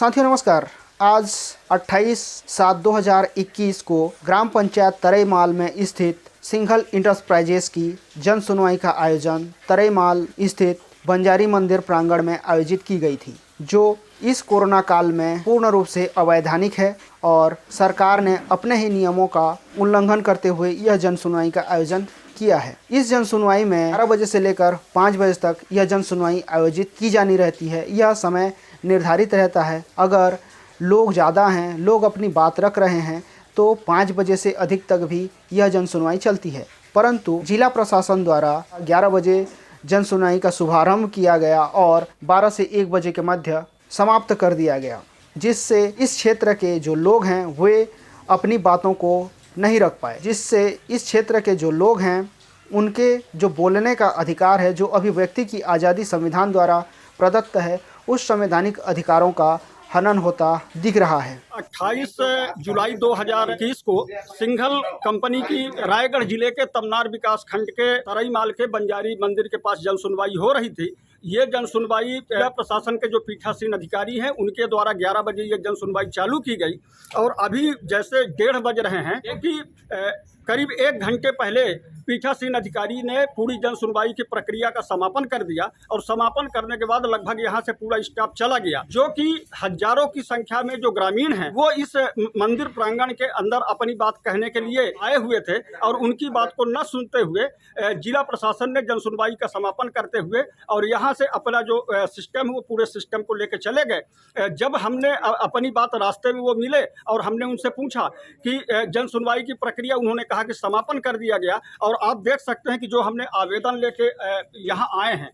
साथियों नमस्कार। आज 28/7/2021 को ग्राम पंचायत तरईमाल में स्थित सिंघल इंटरप्राइजेस की जन सुनवाई का आयोजन तरईमाल स्थित बंजारी मंदिर प्रांगण में आयोजित की गई थी, जो इस कोरोना काल में पूर्ण रूप से अवैधानिक है और सरकार ने अपने ही नियमों का उल्लंघन करते हुए यह जन सुनवाई का आयोजन किया है। इस जन सुनवाई में 11 बजे से लेकर 5 बजे तक यह जन सुनवाई आयोजित की जानी रहती है। यह समय निर्धारित रहता है। अगर लोग ज़्यादा हैं, लोग अपनी बात रख रहे हैं तो 5 बजे से अधिक तक भी यह जन सुनवाई चलती है, परंतु जिला प्रशासन द्वारा 11 बजे जन सुनवाई का शुभारंभ किया गया और 12 से 1 बजे के मध्य समाप्त कर दिया गया, जिससे इस क्षेत्र के जो लोग हैं वे अपनी बातों को नहीं रख पाए, जिससे इस क्षेत्र के जो लोग हैं उनके जो बोलने का अधिकार है, जो अभिव्यक्ति की आज़ादी संविधान द्वारा प्रदत्त है, उस संवैधानिक अधिकारों का हनन होता दिख रहा है। 28 जुलाई 2021 को सिंघल कंपनी की रायगढ़ जिले के तमनार विकास खंड के तरईमाल के बंजारी मंदिर के पास जन सुनवाई हो रही थी। ये जन सुनवाई प्रशासन के जो पीठासीन अधिकारी हैं उनके द्वारा 11 बजे ये जन सुनवाई चालू की गई और अभी जैसे 1:30 बज रहे हैं कि करीब 1 घंटे पहले पीठासीन अधिकारी ने पूरी जन सुनवाई की प्रक्रिया का समापन कर दिया और समापन करने के बाद लगभग यहाँ से पूरा स्टाफ चला गया, जो कि हजारों की संख्या में जो ग्रामीण हैं वो इस मंदिर प्रांगण के अंदर अपनी बात कहने के लिए आए हुए थे और उनकी बात को न सुनते हुए जिला प्रशासन ने जन सुनवाई का समापन करते हुए और यहाँ से अपना जो सिस्टम है वो पूरे सिस्टम को लेकर चले गए। जब हमने अपनी बात रास्ते में वो मिले और हमने उनसे पूछा कि जन सुनवाई की प्रक्रिया, उन्होंने कहा कि समापन कर दिया गया। और आप देख सकते हैं कि जो हमने आवेदन लेके यहाँ आए हैं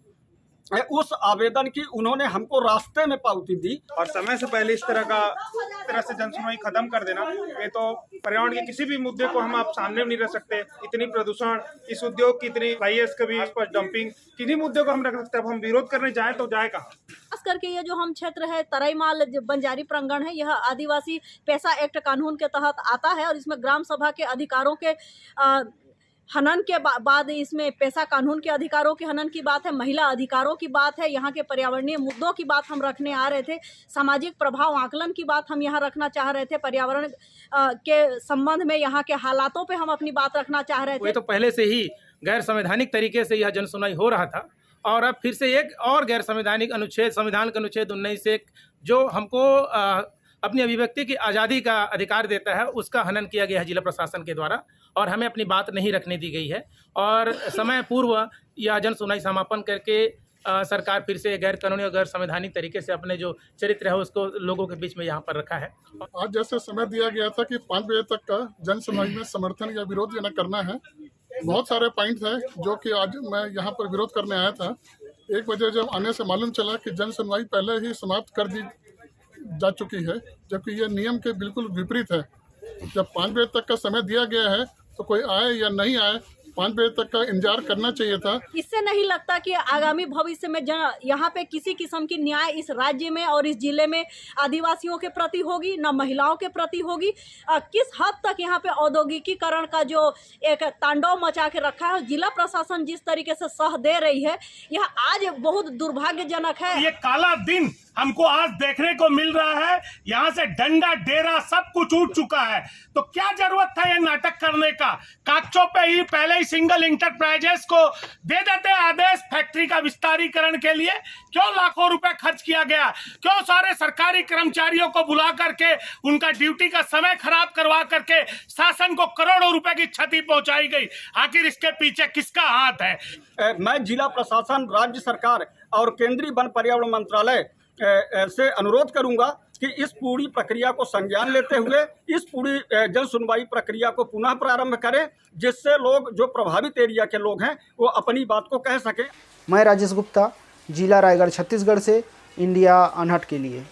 उस आवेदन की उन्होंने हमको रास्ते में पावती दी और समय से पहले इस तरह से जन सुनवाई खत्म कर देना, ये तो पर्यावरण के किसी भी मुद्दे को हम आप सामने नहीं रख सकते। इतनी प्रदूषण, इस उद्योग की इतनी IS कभी आसपास डंपिंग, किन्हीं मुद्दों को हम रख सकते हैं। अब हम विरोध करने जाए तो जाए कहाँ? खास करके ये जो हम क्षेत्र है तरईमाल बंजारी प्रांगण है, यह आदिवासी पैसा एक्ट कानून के तहत आता है और इसमें ग्राम सभा के अधिकारों के हनन के बाद इसमें पैसा कानून के अधिकारों के हनन की बात है, महिला अधिकारों की बात है, यहाँ के पर्यावरणीय मुद्दों की बात हम रखने आ रहे थे, सामाजिक प्रभाव आकलन की बात हम यहाँ रखना चाह रहे थे, पर्यावरण के संबंध में यहाँ के हालातों पे हम अपनी बात रखना चाह रहे थे। तो पहले से ही गैर संवैधानिक तरीके से यह जन सुनवाई हो रहा था और अब फिर से एक और गैर संवैधानिक अनुच्छेद, संविधान का अनुच्छेद 19 जो हमको अपनी अभिव्यक्ति की आज़ादी का अधिकार देता है, उसका हनन किया गया है जिला प्रशासन के द्वारा और हमें अपनी बात नहीं रखने दी गई है और समय पूर्व यह जन सुनवाई समापन करके सरकार फिर से गैर कानूनी और गैर संवैधानिक तरीके से अपने जो चरित्र है उसको लोगों के बीच में यहाँ पर रखा है। आज जैसे समय दिया गया था कि 5 बजे तक का जन सुनवाई में समर्थन या विरोध या करना है, बहुत सारे पॉइंट है जो कि आज मैं यहाँ पर विरोध करने आया था। 1 बजे जब आने से मालूम चला कि जन सुनवाई पहले ही समाप्त कर दी जा चुकी है, जबकि यह नियम के बिल्कुल विपरीत है। जब 5 बजे तक का समय दिया गया है तो कोई आए या नहीं आए, 5 बजे तक का इंतजार करना चाहिए था। इससे नहीं लगता कि आगामी भविष्य में यहाँ पे किसी किस्म की न्याय इस राज्य में और इस जिले में आदिवासियों के प्रति होगी, न महिलाओं के प्रति होगी। किस हद तक यहाँ पे औद्योगिकीकरण का जो एक तांडव मचा के रखा है, जिला प्रशासन जिस तरीके से सह दे रही है, यह आज बहुत दुर्भाग्यजनक है। ये काला दिन हमको आज देखने को मिल रहा है। यहाँ से डंडा डेरा सब कुछ उठ चुका है, तो क्या जरूरत था ये नाटक करने का? कागजों पे ही पहले ही सिंगल इंटरप्राइजेस को दे देते आदेश फैक्ट्री का विस्तारीकरण के लिए। क्यों लाखों रुपए खर्च किया गया? क्यों सारे सरकारी कर्मचारियों को बुला करके उनका ड्यूटी का समय खराब करवा करके शासन को करोड़ों रुपए की क्षति पहुंचाई गई? आखिर इसके पीछे किसका हाथ है? मैं जिला प्रशासन, राज्य सरकार और केंद्रीय वन पर्यावरण मंत्रालय से अनुरोध करूंगा कि इस पूरी प्रक्रिया को संज्ञान लेते हुए इस पूरी जन सुनवाई प्रक्रिया को पुनः प्रारंभ करें, जिससे लोग, जो प्रभावित एरिया के लोग हैं, वो अपनी बात को कह सकें। मैं राजेश गुप्ता, जिला रायगढ़, छत्तीसगढ़ से इंडिया अनहट के लिए।